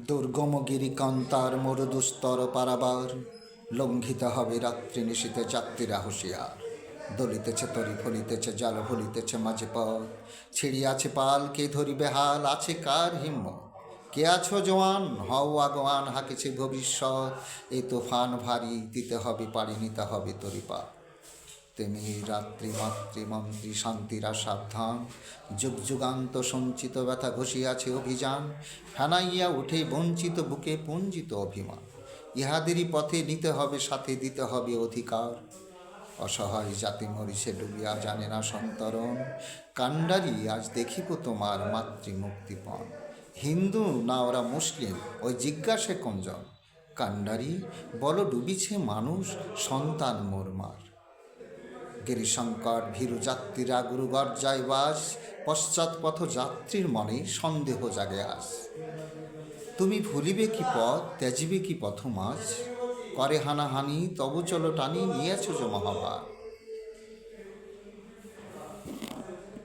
দুর্গম গিরিকান্তার মরুদুস্তর পারাবার, লঙ্ঘিতে হবে রাত্রি নিশীতে যাত্রীরা হুঁশিয়ার। দলিতেছে তরি ফলিতেছে জাল ভুলিতেছে মাঝে পথ, ছিড়িয়াছে পাল কে ধরিবে হাল, আছে কার হিম্মত? কে আছো জোয়ান হও আগোয়ান, হাঁকেছে ভবিষ্যৎ। এই তুফান ভারী দিতে হবে পাড়ি, নিতে হবে তরিপা। তেমনি রাত্রি মাতৃমন্ত্রী শান্তিরা সাবধান, যুগ যুগান্ত সঞ্চিত ব্যথা ঘষিয়াছে অভিযান। ফেনাইয়া উঠে বঞ্চিত বুকে পুঞ্জিত অভিমান, ইহাদেরই পথে নিতে হবে সাথে, দিতে হবে অধিকার। অসহায় জাতি মরিছে ডুবিয়া জানে না সন্তরণ, কাণ্ডারি আজ দেখিব তোমার মাতৃমুক্তিপণ। হিন্দু না ওরা মুসলিম ওই জিজ্ঞাসে কোনজন, কাণ্ডারি বল ডুবিছে মানুষ সন্তান মোরমার। গিরিশঙ্কর ভীরু যাত্রীরা গুরু গর্জায় বাস, পশ্চাৎপথ যাত্রীর মনে সন্দেহ জাগে আস। তুমি ভুলিবে কি পথ, ত্যাজিবে কি পথ মাঝ, করে হানাহানি তবু চলো টানি, নিয়েছ যে মহাভার।